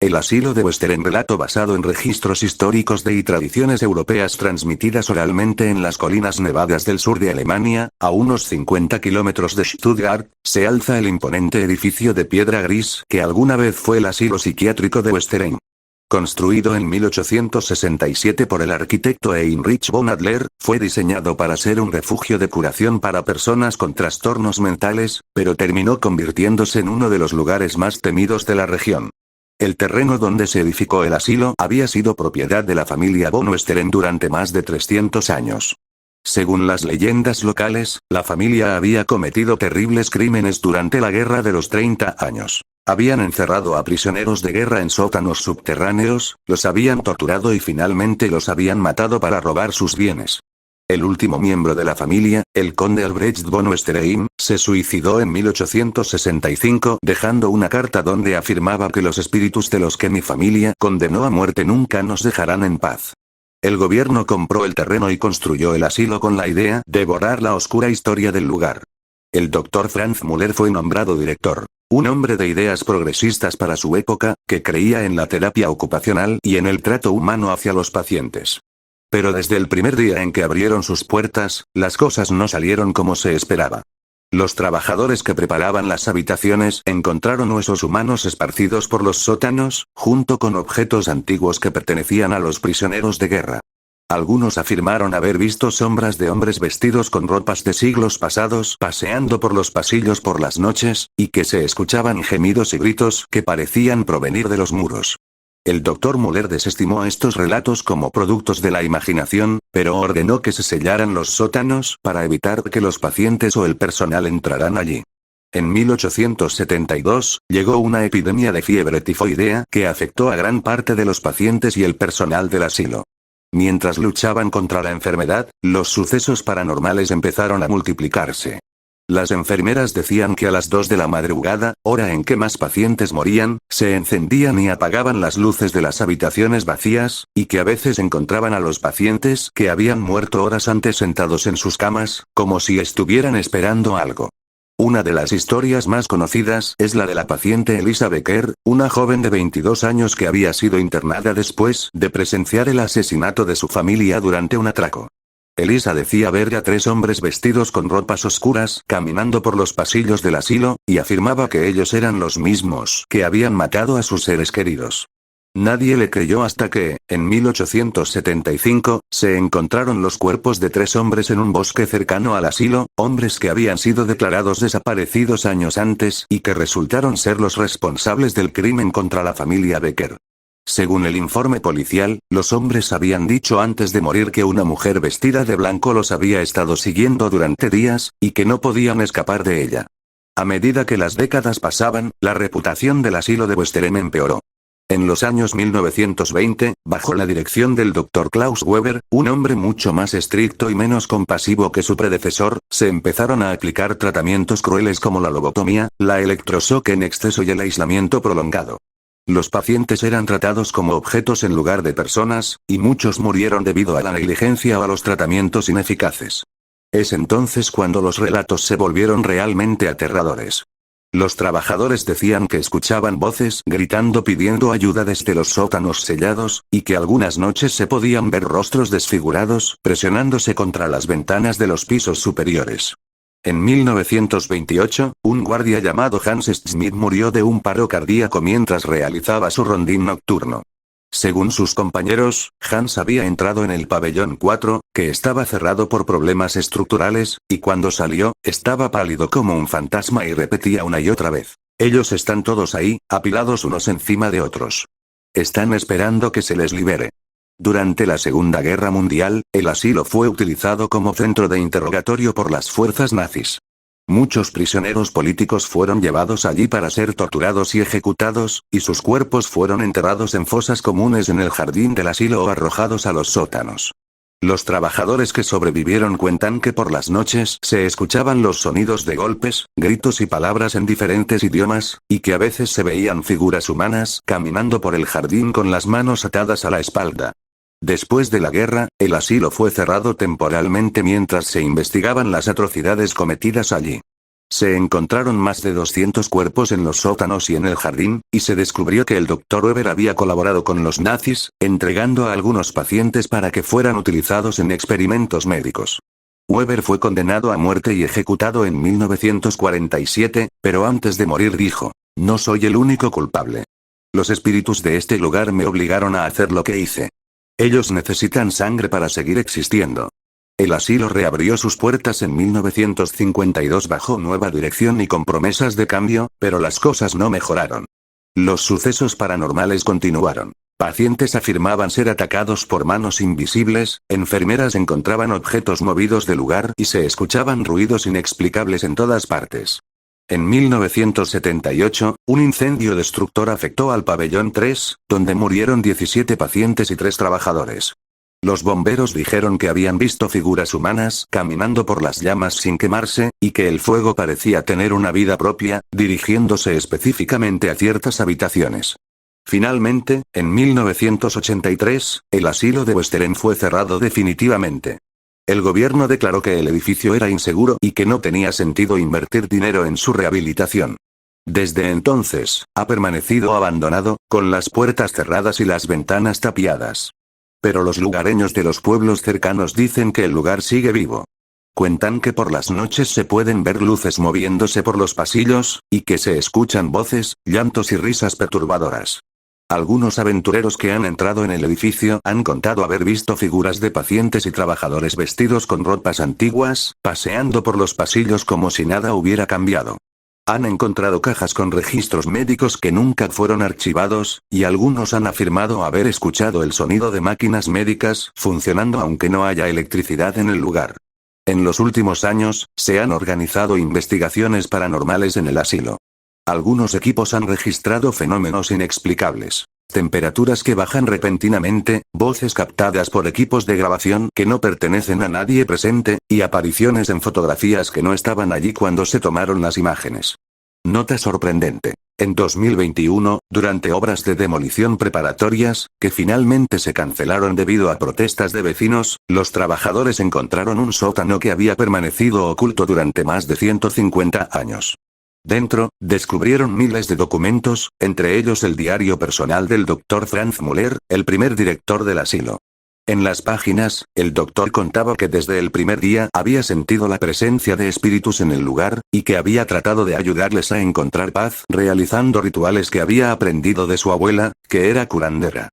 El asilo de Western, relato basado en registros históricos y tradiciones europeas transmitidas oralmente en las colinas nevadas del sur de Alemania, a unos 50 kilómetros de Stuttgart, se alza el imponente edificio de piedra gris que alguna vez fue el asilo psiquiátrico de Western. Construido en 1867 por el arquitecto Heinrich von Adler, fue diseñado para ser un refugio de curación para personas con trastornos mentales, pero terminó convirtiéndose en uno de los lugares más temidos de la región. El terreno donde se edificó el asilo había sido propiedad de la familia von Western durante más de 300 años. Según las leyendas locales, la familia había cometido terribles crímenes durante la Guerra de los 30 años. Habían encerrado a prisioneros de guerra en sótanos subterráneos, los habían torturado y finalmente los habían matado para robar sus bienes. El último miembro de la familia, el conde Albrecht von Westerheim, se suicidó en 1865 dejando una carta donde afirmaba que los espíritus de los que mi familia condenó a muerte nunca nos dejarán en paz. El gobierno compró el terreno y construyó el asilo con la idea de borrar la oscura historia del lugar. El Dr. Franz Müller fue nombrado director. Un hombre de ideas progresistas para su época, que creía en la terapia ocupacional y en el trato humano hacia los pacientes. Pero desde el primer día en que abrieron sus puertas, las cosas no salieron como se esperaba. Los trabajadores que preparaban las habitaciones encontraron huesos humanos esparcidos por los sótanos, junto con objetos antiguos que pertenecían a los prisioneros de guerra. Algunos afirmaron haber visto sombras de hombres vestidos con ropas de siglos pasados paseando por los pasillos por las noches, y que se escuchaban gemidos y gritos que parecían provenir de los muros. El Dr. Müller desestimó estos relatos como productos de la imaginación, pero ordenó que se sellaran los sótanos para evitar que los pacientes o el personal entraran allí. En 1872, llegó una epidemia de fiebre tifoidea que afectó a gran parte de los pacientes y el personal del asilo. Mientras luchaban contra la enfermedad, los sucesos paranormales empezaron a multiplicarse. Las enfermeras decían que a las 2 de la madrugada, hora en que más pacientes morían, se encendían y apagaban las luces de las habitaciones vacías, y que a veces encontraban a los pacientes que habían muerto horas antes sentados en sus camas, como si estuvieran esperando algo. Una de las historias más conocidas es la de la paciente Elisa Becker, una joven de 22 años que había sido internada después de presenciar el asesinato de su familia durante un atraco. Elisa decía ver a 3 hombres vestidos con ropas oscuras caminando por los pasillos del asilo, y afirmaba que ellos eran los mismos que habían matado a sus seres queridos. Nadie le creyó hasta que, en 1875, se encontraron los cuerpos de 3 hombres en un bosque cercano al asilo, hombres que habían sido declarados desaparecidos años antes y que resultaron ser los responsables del crimen contra la familia Becker. Según el informe policial, los hombres habían dicho antes de morir que una mujer vestida de blanco los había estado siguiendo durante días, y que no podían escapar de ella. A medida que las décadas pasaban, la reputación del asilo de Westerem empeoró. En los años 1920, bajo la dirección del Dr. Klaus Weber, un hombre mucho más estricto y menos compasivo que su predecesor, se empezaron a aplicar tratamientos crueles como la lobotomía, la electroshock en exceso y el aislamiento prolongado. Los pacientes eran tratados como objetos en lugar de personas, y muchos murieron debido a la negligencia o a los tratamientos ineficaces. Es entonces cuando los relatos se volvieron realmente aterradores. Los trabajadores decían que escuchaban voces gritando pidiendo ayuda desde los sótanos sellados, y que algunas noches se podían ver rostros desfigurados presionándose contra las ventanas de los pisos superiores. En 1928, un guardia llamado Hans Schmidt murió de un paro cardíaco mientras realizaba su rondín nocturno. Según sus compañeros, Hans había entrado en el pabellón 4, que estaba cerrado por problemas estructurales, y cuando salió, estaba pálido como un fantasma y repetía una y otra vez: ellos están todos ahí, apilados unos encima de otros. Están esperando que se les libere. Durante la Segunda Guerra Mundial, el asilo fue utilizado como centro de interrogatorio por las fuerzas nazis. Muchos prisioneros políticos fueron llevados allí para ser torturados y ejecutados, y sus cuerpos fueron enterrados en fosas comunes en el jardín del asilo o arrojados a los sótanos. Los trabajadores que sobrevivieron cuentan que por las noches se escuchaban los sonidos de golpes, gritos y palabras en diferentes idiomas, y que a veces se veían figuras humanas caminando por el jardín con las manos atadas a la espalda. Después de la guerra, el asilo fue cerrado temporalmente mientras se investigaban las atrocidades cometidas allí. Se encontraron más de 200 cuerpos en los sótanos y en el jardín, y se descubrió que el Dr. Weber había colaborado con los nazis, entregando a algunos pacientes para que fueran utilizados en experimentos médicos. Weber fue condenado a muerte y ejecutado en 1947, pero antes de morir dijo: "No soy el único culpable. Los espíritus de este lugar me obligaron a hacer lo que hice. Ellos necesitan sangre para seguir existiendo". El asilo reabrió sus puertas en 1952 bajo nueva dirección y con promesas de cambio, pero las cosas no mejoraron. Los sucesos paranormales continuaron. Pacientes afirmaban ser atacados por manos invisibles, enfermeras encontraban objetos movidos del lugar y se escuchaban ruidos inexplicables en todas partes. En 1978, un incendio destructor afectó al pabellón 3, donde murieron 17 pacientes y 3 trabajadores. Los bomberos dijeron que habían visto figuras humanas caminando por las llamas sin quemarse, y que el fuego parecía tener una vida propia, dirigiéndose específicamente a ciertas habitaciones. Finalmente, en 1983, el asilo de West End fue cerrado definitivamente. El gobierno declaró que el edificio era inseguro y que no tenía sentido invertir dinero en su rehabilitación. Desde entonces, ha permanecido abandonado, con las puertas cerradas y las ventanas tapiadas. Pero los lugareños de los pueblos cercanos dicen que el lugar sigue vivo. Cuentan que por las noches se pueden ver luces moviéndose por los pasillos, y que se escuchan voces, llantos y risas perturbadoras. Algunos aventureros que han entrado en el edificio han contado haber visto figuras de pacientes y trabajadores vestidos con ropas antiguas, paseando por los pasillos como si nada hubiera cambiado. Han encontrado cajas con registros médicos que nunca fueron archivados, y algunos han afirmado haber escuchado el sonido de máquinas médicas funcionando aunque no haya electricidad en el lugar. En los últimos años, se han organizado investigaciones paranormales en el asilo. Algunos equipos han registrado fenómenos inexplicables. Temperaturas que bajan repentinamente, voces captadas por equipos de grabación que no pertenecen a nadie presente, y apariciones en fotografías que no estaban allí cuando se tomaron las imágenes. Nota sorprendente. En 2021, durante obras de demolición preparatorias, que finalmente se cancelaron debido a protestas de vecinos, los trabajadores encontraron un sótano que había permanecido oculto durante más de 150 años. Dentro, descubrieron miles de documentos, entre ellos el diario personal del Dr. Franz Müller, el primer director del asilo. En las páginas, el doctor contaba que desde el primer día había sentido la presencia de espíritus en el lugar, y que había tratado de ayudarles a encontrar paz realizando rituales que había aprendido de su abuela, que era curandera.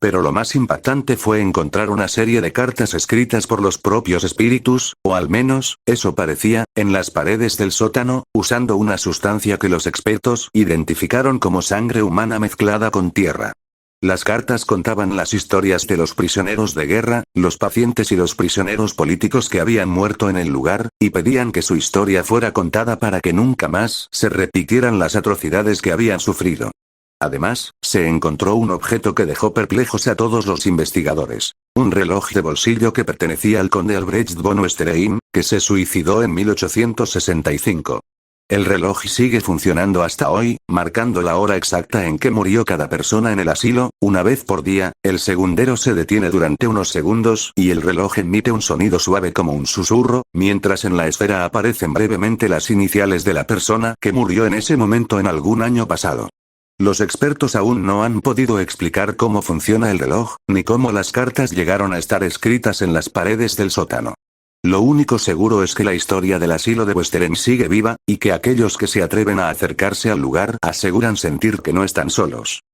Pero lo más impactante fue encontrar una serie de cartas escritas por los propios espíritus, o al menos, eso parecía, en las paredes del sótano, usando una sustancia que los expertos identificaron como sangre humana mezclada con tierra. Las cartas contaban las historias de los prisioneros de guerra, los pacientes y los prisioneros políticos que habían muerto en el lugar, y pedían que su historia fuera contada para que nunca más se repitieran las atrocidades que habían sufrido. Además, se encontró un objeto que dejó perplejos a todos los investigadores. Un reloj de bolsillo que pertenecía al conde Albrecht von Westerheim, que se suicidó en 1865. El reloj sigue funcionando hasta hoy, marcando la hora exacta en que murió cada persona en el asilo. Una vez por día, el segundero se detiene durante unos segundos, y el reloj emite un sonido suave como un susurro, mientras en la esfera aparecen brevemente las iniciales de la persona que murió en ese momento en algún año pasado. Los expertos aún no han podido explicar cómo funciona el reloj, ni cómo las cartas llegaron a estar escritas en las paredes del sótano. Lo único seguro es que la historia del asilo de West End sigue viva, y que aquellos que se atreven a acercarse al lugar aseguran sentir que no están solos.